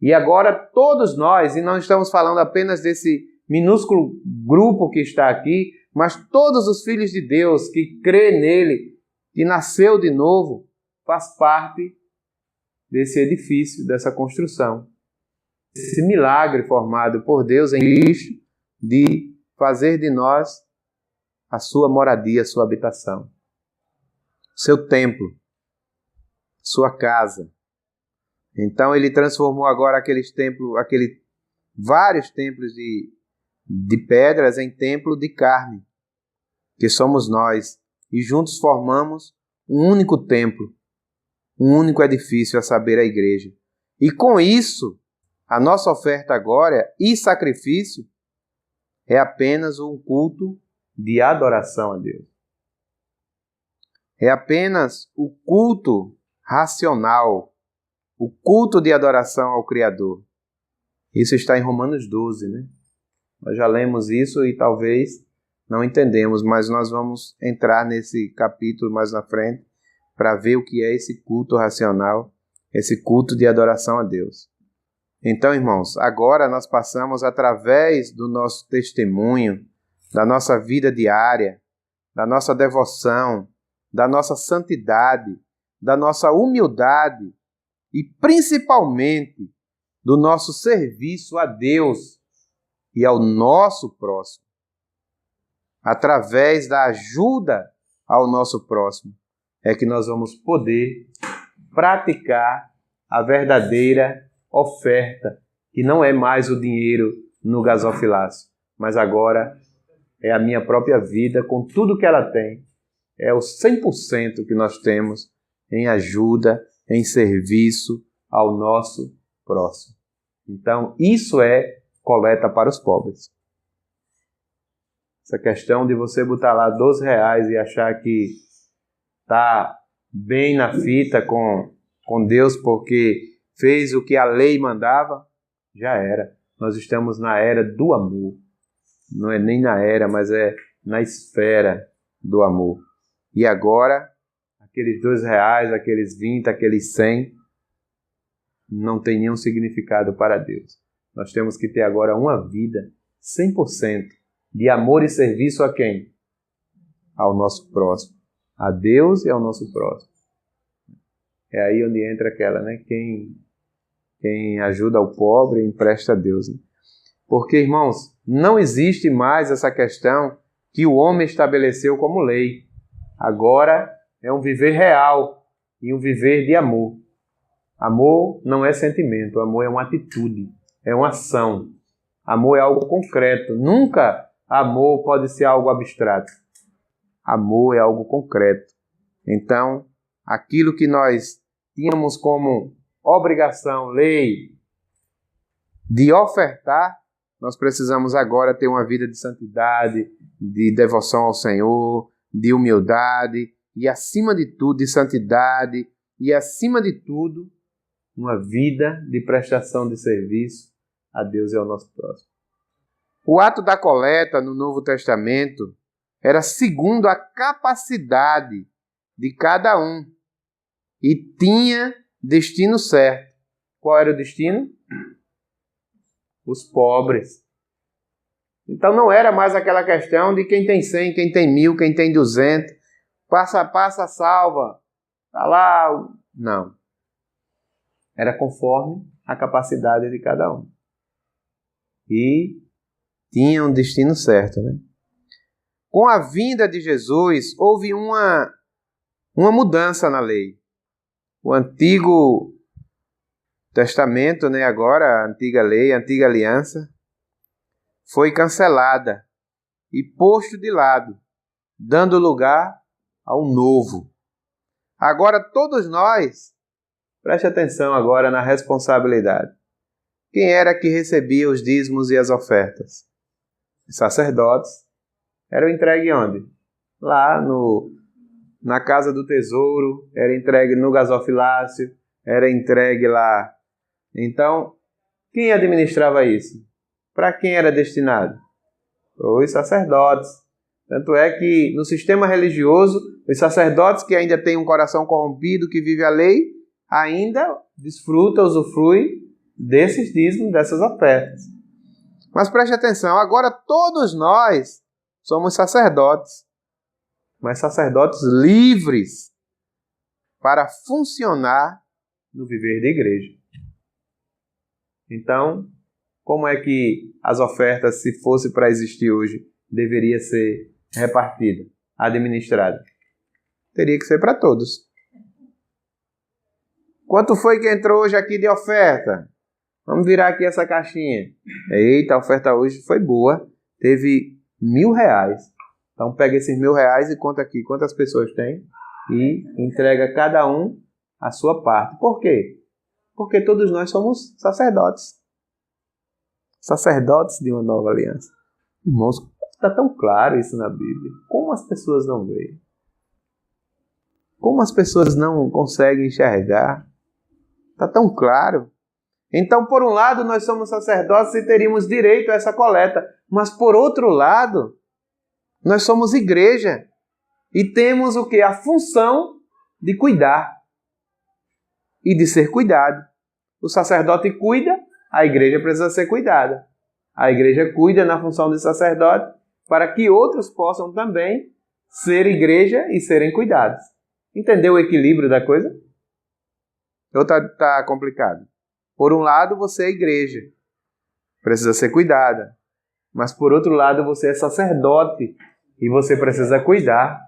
A: E agora todos nós, e não estamos falando apenas desse minúsculo grupo que está aqui, mas todos os filhos de Deus que crê nele, que nasceu de novo, faz parte desse edifício, dessa construção. Esse milagre formado por Deus em Cristo de fazer de nós a sua moradia, a sua habitação, seu templo, sua casa. Então ele transformou agora vários templos de pedras em templo de carne, que somos nós, e juntos formamos um único templo, um único edifício, a saber, a igreja. E com isso, a nossa oferta agora e sacrifício é apenas um culto de adoração a Deus. É apenas o culto racional, o culto de adoração ao Criador. Isso está em Romanos 12, né? Nós já lemos isso e talvez não entendemos, mas nós vamos entrar nesse capítulo mais na frente para ver o que é esse culto racional, esse culto de adoração a Deus. Então, irmãos, agora nós passamos através do nosso testemunho, da nossa vida diária, da nossa devoção, da nossa santidade, da nossa humildade e principalmente do nosso serviço a Deus e ao nosso próximo. Através da ajuda ao nosso próximo é que nós vamos poder praticar a verdadeira oferta, que não é mais o dinheiro no gasofilaço, mas agora é a minha própria vida com tudo que ela tem. É o 100% que nós temos em ajuda, em serviço ao nosso próximo. Então, isso é coleta para os pobres. Essa questão de você botar lá R$12 e achar que está bem na fita com Deus porque fez o que a lei mandava, já era. Nós estamos na era do amor. Não é nem na era, mas é na esfera do amor. E agora, aqueles R$2, aqueles 20, aqueles 100, não tem nenhum significado para Deus. Nós temos que ter agora uma vida 100% de amor e serviço a quem? Ao nosso próximo. A Deus e ao nosso próximo. É aí onde entra aquela, né? Quem ajuda o pobre empresta a Deus. Né? Porque, irmãos, não existe mais essa questão que o homem estabeleceu como lei. Agora é um viver real e um viver de amor. Amor não é sentimento, amor é uma atitude, é uma ação. Amor é algo concreto. Nunca amor pode ser algo abstrato. Amor é algo concreto. Então, aquilo que nós tínhamos como obrigação, lei, de ofertar, nós precisamos agora ter uma vida de santidade, de devoção ao Senhor, de humildade e, acima de tudo, de santidade e, acima de tudo, uma vida de prestação de serviço a Deus e ao nosso próximo. O ato da coleta no Novo Testamento era segundo a capacidade de cada um e tinha destino certo. Qual era o destino? Os pobres. Então não era mais aquela questão de quem tem 100, quem tem 1000, quem tem 200, passa, salva, tá lá. Não. Era conforme a capacidade de cada um. E tinha um destino certo, né? Com a vinda de Jesus, houve uma mudança na lei. O Antigo Testamento, né, agora, a antiga lei, a antiga aliança, foi cancelada e posto de lado, dando lugar ao novo. Agora, todos nós, preste atenção agora na responsabilidade. Quem era que recebia os dízimos e as ofertas? Os sacerdotes. Eram entregues onde? Lá na casa do tesouro, era entregue no gasofilácio, era entregue lá. Então, quem administrava isso? Para quem era destinado? Os sacerdotes. Tanto é que no sistema religioso, os sacerdotes que ainda têm um coração corrompido, que vive a lei, ainda desfruta, usufrui desses dízimos, dessas ofertas. Mas preste atenção, agora todos nós somos sacerdotes, mas sacerdotes livres para funcionar no viver da igreja. Então, como é que as ofertas, se fosse para existir hoje, deveria ser repartida, administrada? Teria que ser para todos. Quanto foi que entrou hoje aqui de oferta? Vamos virar aqui essa caixinha. Eita, a oferta hoje foi boa. Teve R$1.000. Então pega esses R$1.000 e conta aqui quantas pessoas tem e entrega cada um a sua parte. Por quê? Porque todos nós somos sacerdotes. Sacerdotes de uma nova aliança. Irmãos, está tão claro isso na Bíblia. Como as pessoas não veem? Como as pessoas não conseguem enxergar? Está tão claro. Então, por um lado, nós somos sacerdotes e teríamos direito a essa coleta. Mas, por outro lado, nós somos igreja e temos o quê? A função de cuidar e de ser cuidado. O sacerdote cuida, a igreja precisa ser cuidada. A igreja cuida na função de sacerdote para que outros possam também ser igreja e serem cuidados. Entendeu o equilíbrio da coisa? Ou está complicado? Por um lado, você é igreja, precisa ser cuidada. Mas por outro lado, você é sacerdote e você precisa cuidar.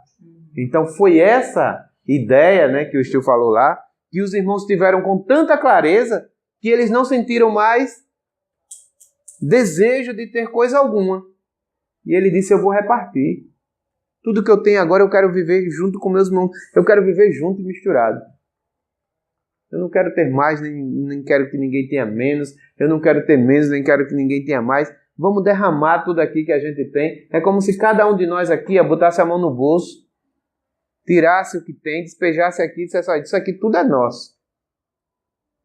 A: Então foi essa ideia, né, que o Estil falou lá, que os irmãos tiveram com tanta clareza que eles não sentiram mais desejo de ter coisa alguma. E ele disse, eu vou repartir. Tudo que eu tenho agora eu quero viver junto com meus irmãos. Eu quero viver junto e misturado. Eu não quero ter mais, nem quero que ninguém tenha menos. Eu não quero ter menos, nem quero que ninguém tenha mais. Vamos derramar tudo aqui que a gente tem. É como se cada um de nós aqui botasse a mão no bolso, tirasse o que tem, despejasse aqui e dissesse, isso aqui tudo é nosso.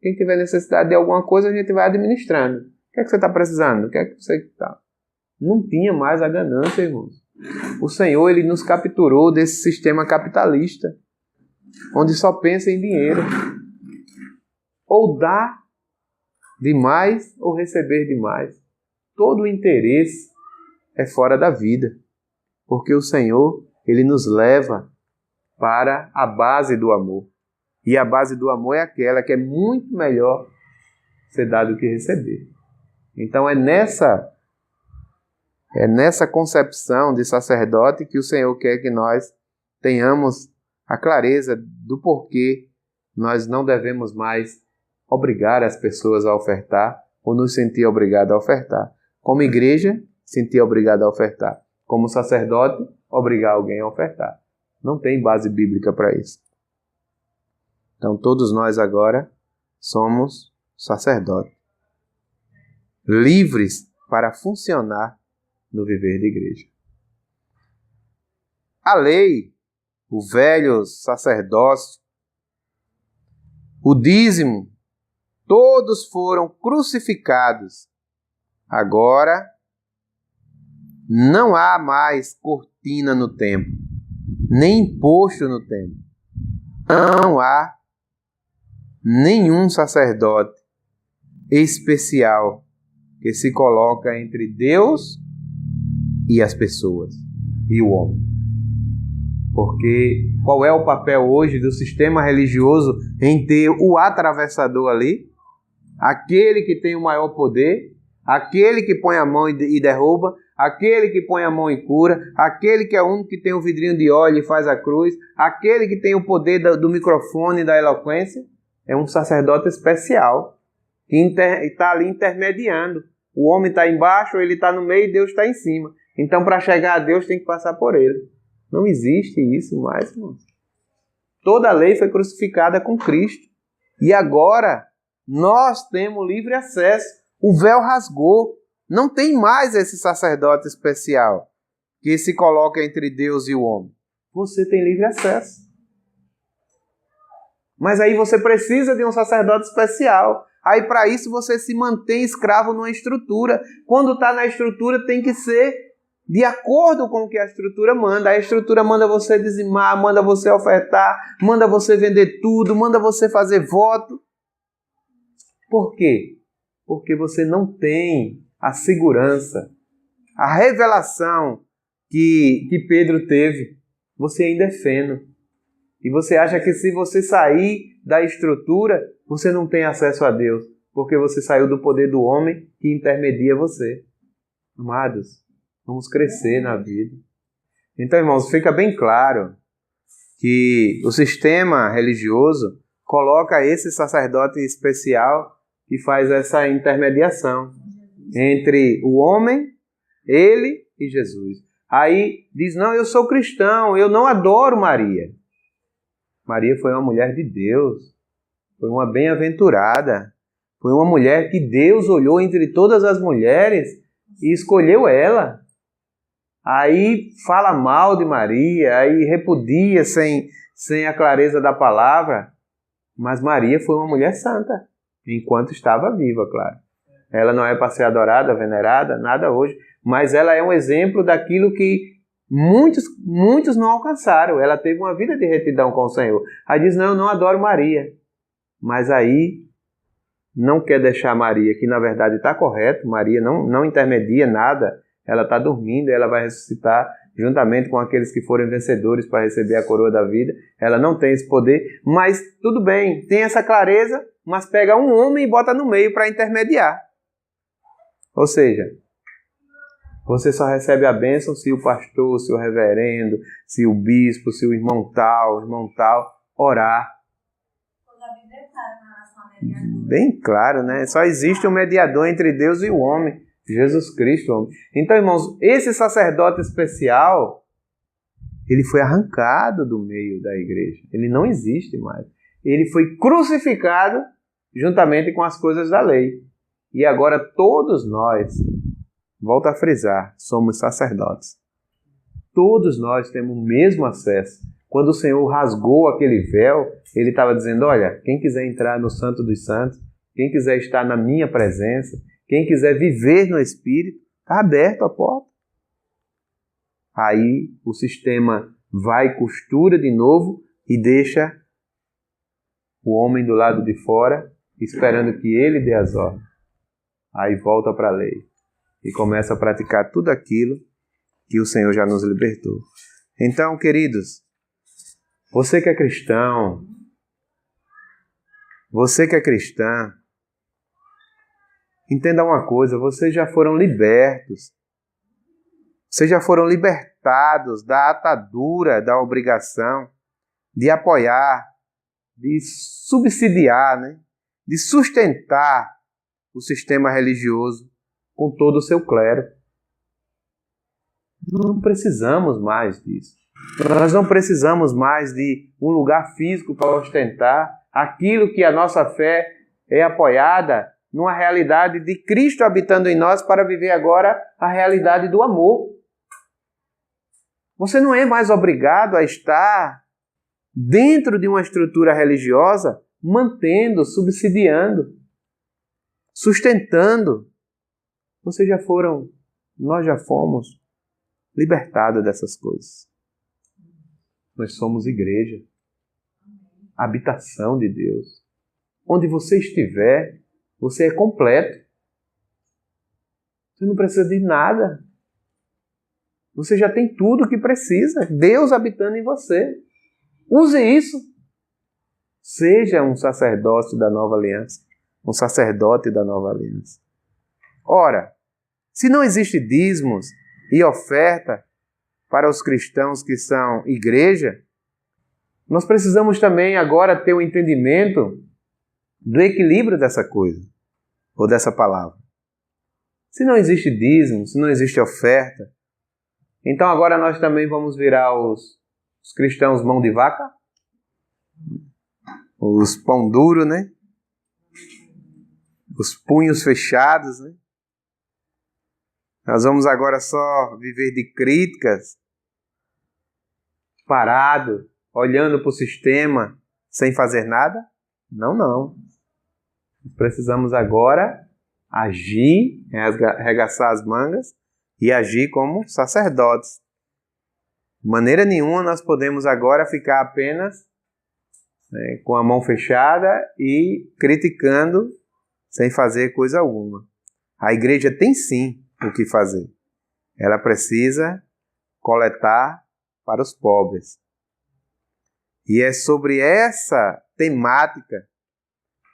A: Quem tiver necessidade de alguma coisa, a gente vai administrando. O que é que você está precisando? O que é que você está? Não tinha mais a ganância, irmãos. o Senhor ele nos capturou desse sistema capitalista, onde só pensa em dinheiro. Ou dar demais ou receber demais. Todo o interesse é fora da vida, porque o Senhor ele nos leva para a base do amor. E a base do amor é aquela que é muito melhor ser dado que receber. Então é nessa concepção de sacerdote que o Senhor quer que nós tenhamos a clareza do porquê nós não devemos mais obrigar as pessoas a ofertar ou nos sentir obrigados a ofertar. Como igreja, sentir obrigado a ofertar. Como sacerdote, obrigar alguém a ofertar. Não tem base bíblica para isso. Então todos nós agora somos sacerdotes, livres para funcionar no viver da igreja. A lei, o velho sacerdócio, o dízimo, todos foram crucificados. Agora não há mais cortina no templo, nem imposto no templo. Não há nenhum sacerdote especial que se coloca entre Deus e as pessoas, e o homem. Porque qual é o papel hoje do sistema religioso em ter o atravessador ali? Aquele que tem o maior poder, aquele que põe a mão e derruba, aquele que põe a mão e cura, aquele que é o único que tem o vidrinho de óleo e faz a cruz, aquele que tem o poder do microfone e da eloquência, é um sacerdote especial, que está ali intermediando. O homem está embaixo, ele está no meio e Deus está em cima. Então, para chegar a Deus, tem que passar por ele. Não existe isso mais, irmão. Toda a lei foi crucificada com Cristo. E agora, nós temos livre acesso. O véu rasgou. Não tem mais esse sacerdote especial que se coloca entre Deus e o homem. Você tem livre acesso. Mas aí você precisa de um sacerdote especial. Aí para isso você se mantém escravo numa estrutura. Quando está na estrutura tem que ser de acordo com o que a estrutura manda. A estrutura manda você dizimar, manda você ofertar, manda você vender tudo, manda você fazer voto. Por quê? Porque você não tem a segurança, a revelação que Pedro teve. Você ainda é feno. E você acha que se você sair da estrutura, você não tem acesso a Deus, porque você saiu do poder do homem que intermedia você. Amados, vamos crescer na vida. Então, irmãos, fica bem claro que o sistema religioso coloca esse sacerdote especial que faz essa intermediação entre o homem, ele e Jesus. Aí diz, não, eu sou cristão, eu não adoro Maria. Maria foi uma mulher de Deus, foi uma bem-aventurada, foi uma mulher que Deus olhou entre todas as mulheres e escolheu ela. Aí fala mal de Maria, aí repudia sem a clareza da palavra, mas Maria foi uma mulher santa, enquanto estava viva, claro. Ela não é para ser adorada, venerada, nada hoje, mas ela é um exemplo daquilo que muitos não alcançaram. Ela teve uma vida de retidão com o Senhor. Aí diz, não, eu não adoro Maria. Mas aí não quer deixar Maria, que na verdade está correto. Maria não intermedia nada. Ela está dormindo, ela vai ressuscitar juntamente com aqueles que forem vencedores para receber a coroa da vida. Ela não tem esse poder, mas tudo bem, tem essa clareza, mas pega um homem e bota no meio para intermediar. Ou seja, você só recebe a bênção se o pastor, se o reverendo, se o bispo, se o irmão tal orar. Bem claro, né? Só existe um mediador entre Deus e o homem, Jesus Cristo, homem. Então, irmãos, esse sacerdote especial, ele foi arrancado do meio da igreja. Ele não existe mais. Ele foi crucificado juntamente com as coisas da lei. E agora todos nós, volto a frisar, somos sacerdotes. Todos nós temos o mesmo acesso. Quando o Senhor rasgou aquele véu, Ele estava dizendo, olha, quem quiser entrar no Santo dos Santos, quem quiser estar na minha presença, quem quiser viver no Espírito, está aberto a porta. aí o sistema vai e costura de novo e deixa o homem do lado de fora esperando que ele dê as ordens. Aí volta para a lei e começa a praticar tudo aquilo que o Senhor já nos libertou. Então, queridos, você que é cristão, você que é cristã, entenda uma coisa, vocês já foram libertos. Vocês já foram libertados da atadura, da obrigação de apoiar, de subsidiar, né? De sustentar o sistema religioso com todo o seu clero. Não precisamos mais disso. Nós não precisamos mais de um lugar físico para ostentar aquilo que a nossa fé é apoiada numa realidade de Cristo habitando em nós para viver agora a realidade do amor. Você não é mais obrigado a estar dentro de uma estrutura religiosa mantendo, subsidiando, sustentando. Nós já fomos libertados dessas coisas. Nós somos igreja, habitação de Deus. Onde você estiver, você é completo. Você não precisa de nada. Você já tem tudo o que precisa. Deus habitando em você. Use isso. Seja um sacerdócio da nova aliança. Um sacerdote da nova aliança. Ora, se não existe dízimos e oferta para os cristãos que são igreja, nós precisamos também agora ter um entendimento do equilíbrio dessa coisa, ou dessa palavra. Se não existe dízimo, se não existe oferta, então agora nós também vamos virar os cristãos mão de vaca? Os pão duro, né? Os punhos fechados, né? Nós vamos agora só viver de críticas, parado, olhando para o sistema, sem fazer nada? Não. Precisamos agora agir, arregaçar as mangas e agir como sacerdotes. De maneira nenhuma nós podemos agora ficar apenas com a mão fechada e criticando sem fazer coisa alguma. A igreja tem sim o que fazer. Ela precisa coletar para os pobres. E é sobre essa temática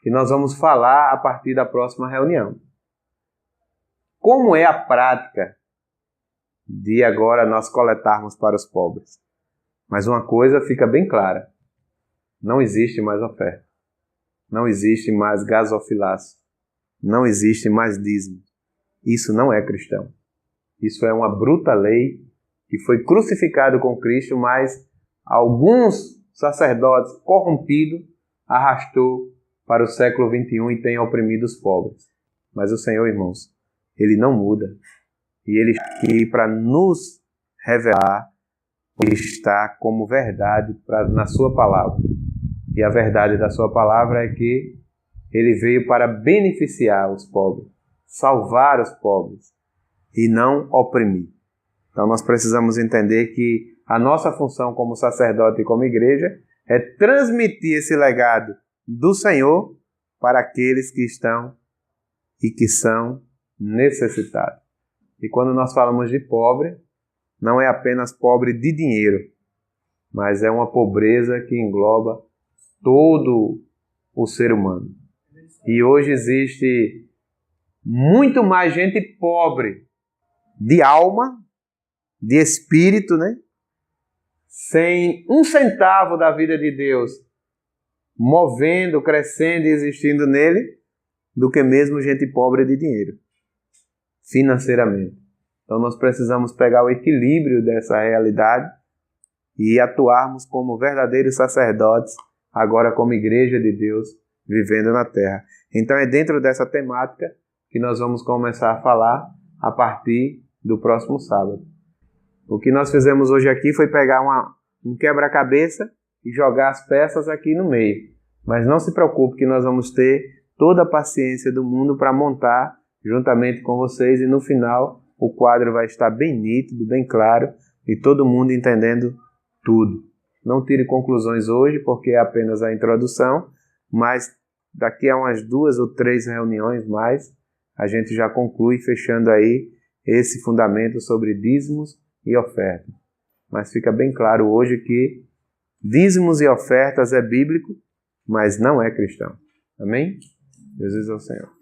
A: que nós vamos falar a partir da próxima reunião. Como é a prática de agora nós coletarmos para os pobres? Mas uma coisa fica bem clara. Não existe mais oferta. Não existe mais gasofilácio. Não existe mais dízimo. Isso não é cristão. Isso é uma bruta lei que foi crucificado com Cristo, mas alguns sacerdotes corrompidos arrastou para o século XXI e tem oprimido os pobres. Mas o Senhor, irmãos, Ele não muda. E Ele está aqui para nos revelar o que está como verdade na Sua palavra. E a verdade da Sua palavra é que Ele veio para beneficiar os pobres, salvar os pobres e não oprimir. Então nós precisamos entender que a nossa função como sacerdote e como igreja é transmitir esse legado do Senhor para aqueles que estão e que são necessitados. E quando nós falamos de pobre, não é apenas pobre de dinheiro, mas é uma pobreza que engloba todo o ser humano. E hoje existe muito mais gente pobre de alma, de espírito, né? Sem um centavo da vida de Deus movendo, crescendo e existindo nele, do que mesmo gente pobre de dinheiro, financeiramente. Então nós precisamos pegar o equilíbrio dessa realidade e atuarmos como verdadeiros sacerdotes, agora como igreja de Deus, vivendo na terra. Então é dentro dessa temática que nós vamos começar a falar a partir do próximo sábado. O que nós fizemos hoje aqui foi pegar um quebra-cabeça e jogar as peças aqui no meio. Mas não se preocupe que nós vamos ter toda a paciência do mundo para montar juntamente com vocês e no final o quadro vai estar bem nítido, bem claro e todo mundo entendendo tudo. Não tire conclusões hoje, porque é apenas a introdução, mas daqui a umas 2 ou 3 reuniões mais, a gente já conclui fechando aí esse fundamento sobre dízimos e ofertas. Mas fica bem claro hoje que dízimos e ofertas é bíblico, mas não é cristão. Amém? Jesus é o Senhor.